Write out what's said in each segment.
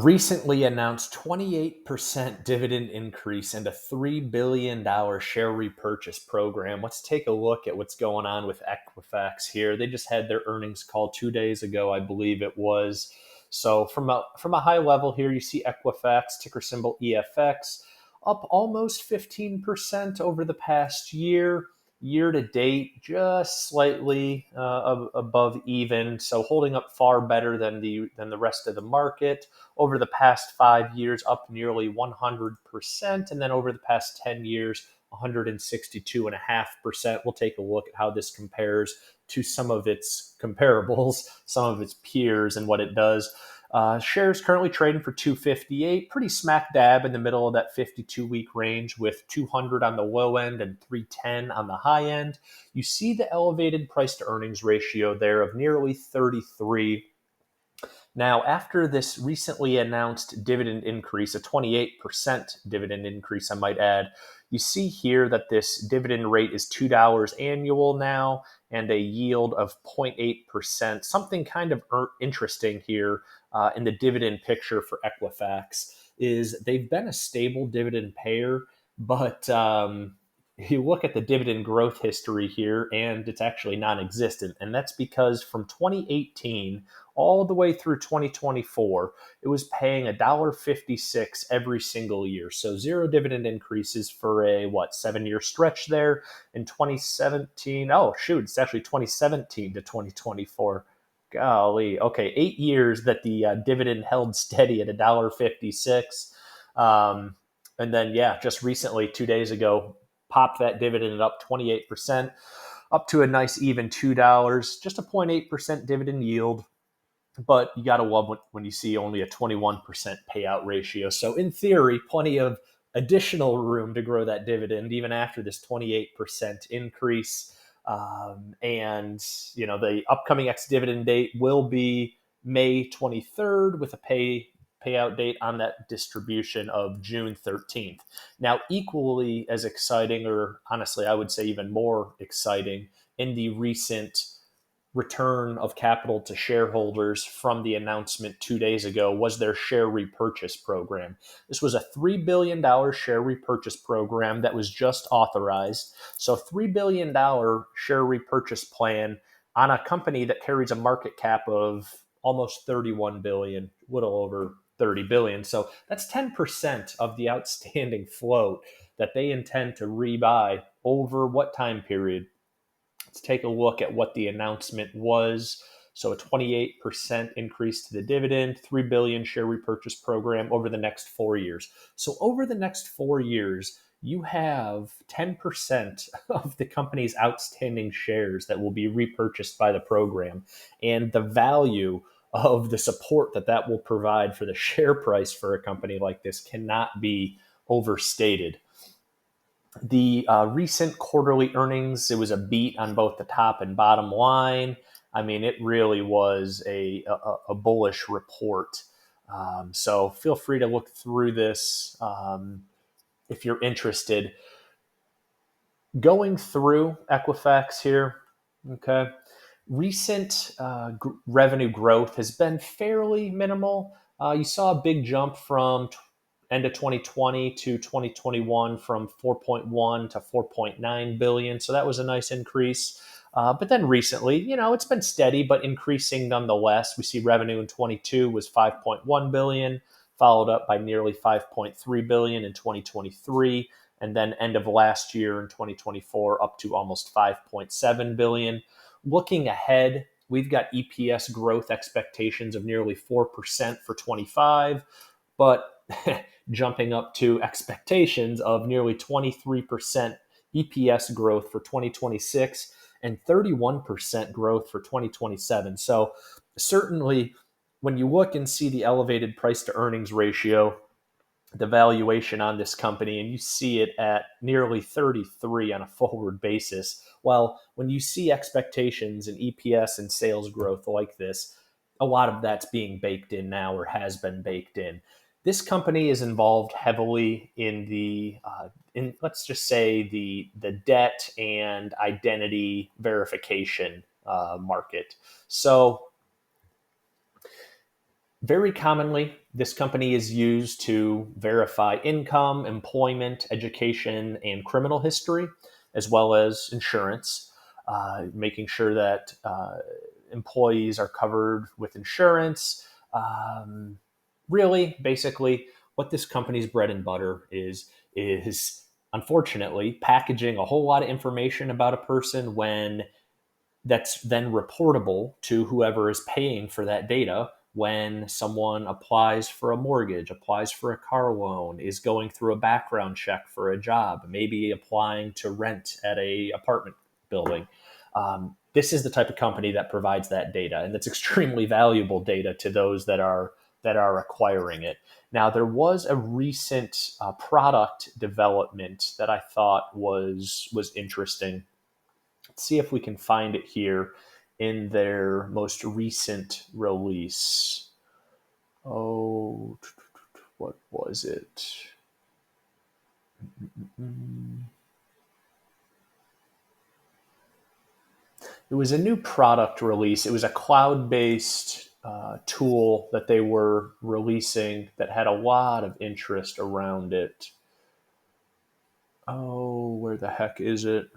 Recently announced 28% dividend increase and a $3 billion share repurchase program. Let's take a look at what's going on with Equifax here. They just had their earnings call 2 days ago, I believe it was. So from a high level here, you see Equifax, ticker symbol EFX, up almost 15% over the past year. Year to date, just slightly above even, so holding up far better than the rest of the market. Over the past 5 years, up nearly 100%, and then over the past 10 years, 162.5%. We'll take a look at how this compares to some of its comparables, some of its peers, and what it does. Shares currently trading for 258, pretty smack dab in the middle of that 52-week range, with 200 on the low end and 310 on the high end. You see the elevated price to earnings ratio there of nearly 33. Now, after this recently announced dividend increase, a 28% dividend increase, I might add, you see here that this dividend rate is $2 annual now and a yield of 0.8%. Something kind of interesting here in the dividend picture for Equifax is they've been a stable dividend payer, but you look at the dividend growth history here, and it's actually non-existent. And that's because from 2018 all the way through 2024, it was paying $1.56 every single year. So zero dividend increases for a 7-year stretch there. In 2017, it's actually 2017 to 2024. Golly, okay, 8 years that the dividend held steady at $1.56. And then, just recently, 2 days ago, popped that dividend up 28%, up to a nice even $2, just a 0.8% dividend yield. But you got to love when you see only a 21% payout ratio. So in theory, plenty of additional room to grow that dividend even after this 28% increase. And the upcoming ex-dividend date will be May 23rd with a payout date on that distribution of June 13th. Now, equally as exciting, or honestly, I would say even more exciting, in the recent return of capital to shareholders from the announcement 2 days ago was their share repurchase program. This was a $3 billion share repurchase program that was just authorized. So $3 billion share repurchase plan on a company that carries a market cap of almost 31 billion, a little over 30 billion. So that's 10% of the outstanding float that they intend to rebuy over what time period? Let's take a look at what the announcement was. So a 28% increase to the dividend, 3 billion share repurchase program over the next 4 years. So over the next 4 years, you have 10% of the company's outstanding shares that will be repurchased by the program. And the value of the support that will provide for the share price for a company like this cannot be overstated. The recent quarterly earnings, it was a beat on both the top and bottom line. I mean, it really was a bullish report. So feel free to look through this if you're interested. Going through Equifax here, okay, recent revenue growth has been fairly minimal. You saw a big jump from end of 2020 to 2021 from 4.1 to 4.9 billion. So that was a nice increase. But then recently, it's been steady, but increasing nonetheless. We see revenue in 22 was 5.1 billion, followed up by nearly 5.3 billion in 2023. And then end of last year in 2024, up to almost 5.7 billion. Looking ahead, we've got EPS growth expectations of nearly 4% for 25, but jumping up to expectations of nearly 23% EPS growth for 2026 and 31% growth for 2027. So certainly when you look and see the elevated price to earnings ratio, the valuation on this company, and you see it at nearly 33 on a forward basis, well, when you see expectations in EPS and sales growth like this, a lot of that's being baked in now or has been baked in. This company is involved heavily in let's just say the debt and identity verification market. So Very commonly, this company is used to verify income, employment, education, and criminal history, as well as insurance, making sure that employees are covered with insurance. Really, basically, what this company's bread and butter is unfortunately packaging a whole lot of information about a person when that's then reportable to whoever is paying for that data when someone applies for a mortgage, applies for a car loan, is going through a background check for a job, maybe applying to rent at a apartment building. This is the type of company that provides that data, and it's extremely valuable data to those that are acquiring it. Now, there was a recent product development that I thought was interesting. Let's see if we can find it here in their most recent release. Oh, what was it? It was a new product release. It was a cloud-based tool that they were releasing that had a lot of interest around it. Oh, where the heck is it?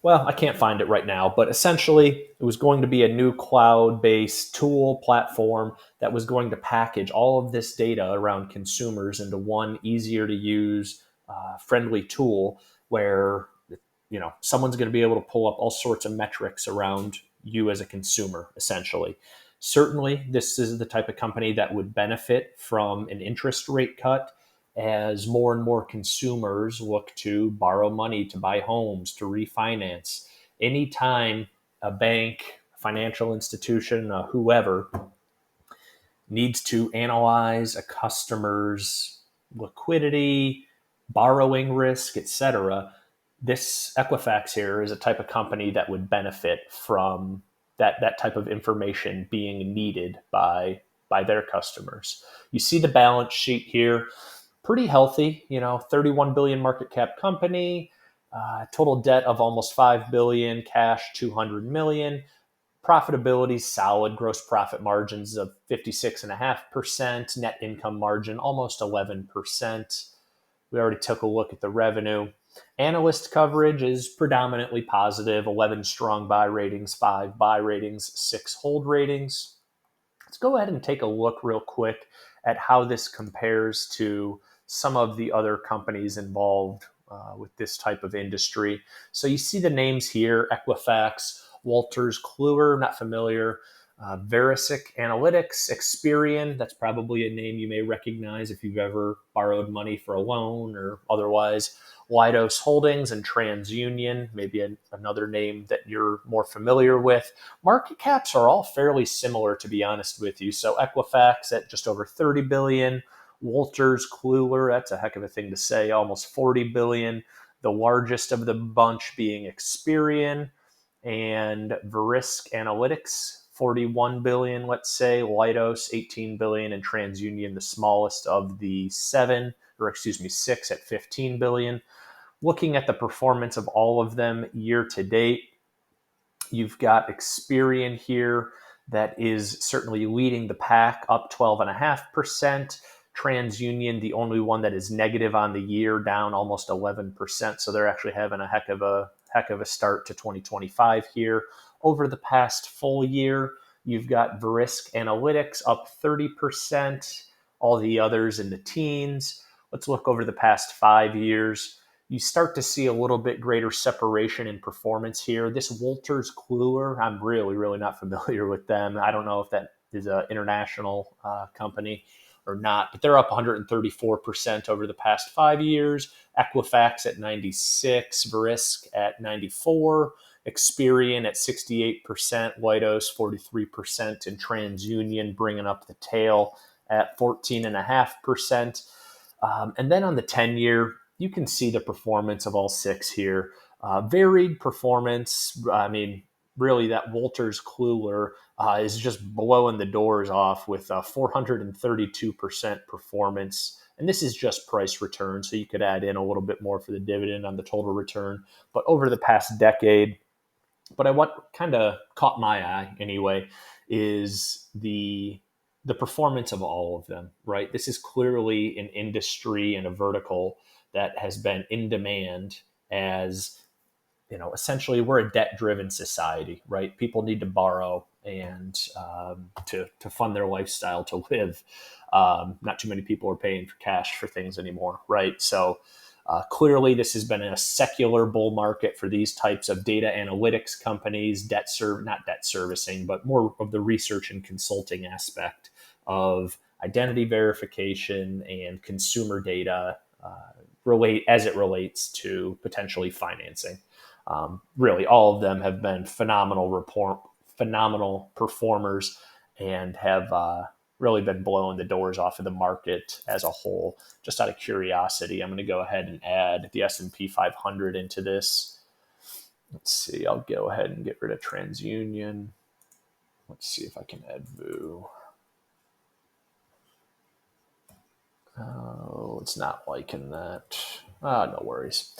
Well, I can't find it right now, but essentially, it was going to be a new cloud based tool platform that was going to package all of this data around consumers into one easier to use, friendly tool where someone's going to be able to pull up all sorts of metrics around you as a consumer, essentially. Certainly, this is the type of company that would benefit from an interest rate cut as more and more consumers look to borrow money to buy homes, to refinance. Anytime a bank, financial institution, whoever needs to analyze a customer's liquidity, borrowing risk, etc., this Equifax here is a type of company that would benefit from that type of information being needed by their customers. You see the balance sheet here, pretty healthy, 31 billion market cap company, total debt of almost 5 billion, cash 200 million, profitability solid, gross profit margins of 56.5%, net income margin almost 11%. We already took a look at the revenue. Analyst coverage is predominantly positive, 11 strong buy ratings, 5 buy ratings, 6 hold ratings. Let's go ahead and take a look real quick at how this compares to some of the other companies involved with this type of industry. So you see the names here: Equifax, Wolters Kluwer, not familiar, Verisic Analytics, Experian, that's probably a name you may recognize if you've ever borrowed money for a loan or otherwise. Leidos Holdings and TransUnion, maybe another name that you're more familiar with. Market caps are all fairly similar, to be honest with you. So Equifax at just over 30 billion, Wolters Kluwer, that's a heck of a thing to say, almost 40 billion. The largest of the bunch being Experian and Verisk Analytics, 41 billion, let's say, Leidos, 18 billion, and TransUnion, the smallest of the six at 15 billion. Looking at the performance of all of them year to date, you've got Experian here that is certainly leading the pack, up 12.5%. TransUnion, the only one that is negative on the year, down almost 11%. So they're actually having a heck of a start to 2025 here. Over the past full year, you've got Verisk Analytics up 30%, all the others in the teens. Let's look over the past 5 years. You start to see a little bit greater separation in performance here. This Wolters Kluwer, I'm really, really not familiar with them. I don't know if that is an international company or not, but they're up 134% over the past 5 years. Equifax at 96, Verisk at 94, Experian at 68%, Leidos 43%, and TransUnion bringing up the tail at 14.5%. And then on the 10-year, you can see the performance of all 6 here. Varied performance. I mean, really, that Wolters Kluwer is just blowing the doors off with 432% performance. And this is just price return, so you could add in a little bit more for the dividend on the total return. But over the past decade, But what kind of caught my eye anyway is the performance of all of them. Right, this is clearly an industry and a vertical that has been in demand as essentially we're a debt driven society, right? People need to borrow and to fund their lifestyle to live. Not too many people are paying for cash for things anymore, right? So clearly, this has been a secular bull market for these types of data analytics companies, not debt servicing, but more of the research and consulting aspect of identity verification and consumer data relate as it relates to potentially financing. Really, all of them have been phenomenal performers, and have really been blowing the doors off of the market as a whole. Just out of curiosity, I'm going to go ahead and add the S&P 500 into this. Let's see. I'll go ahead and get rid of TransUnion. Let's see if I can add VU. Oh, it's not liking that. No worries.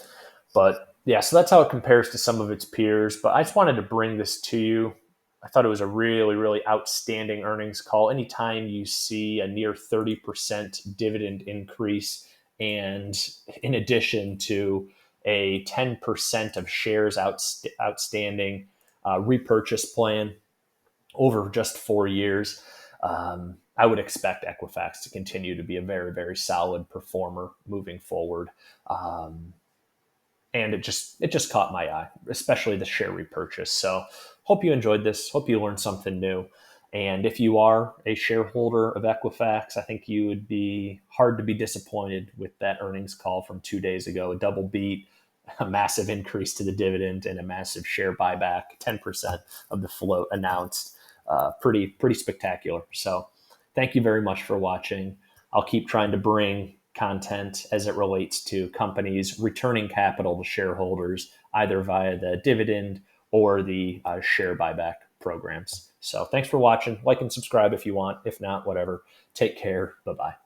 But yeah, so that's how it compares to some of its peers. But I just wanted to bring this to you. I thought it was a really, really outstanding earnings call. Anytime you see a near 30% dividend increase, and in addition to a 10% of shares outstanding repurchase plan over just 4 years, I would expect Equifax to continue to be a very, very solid performer moving forward. And it just caught my eye, especially the share repurchase. So hope you enjoyed this. Hope you learned something new. And if you are a shareholder of Equifax, I think you would be hard to be disappointed with that earnings call from 2 days ago. A double beat, a massive increase to the dividend, and a massive share buyback, 10% of the float announced. Pretty spectacular. So thank you very much for watching. I'll keep trying to bring content as it relates to companies returning capital to shareholders, either via the dividend or the share buyback programs. So thanks for watching. Like and subscribe if you want. If not, whatever. Take care. Bye-bye.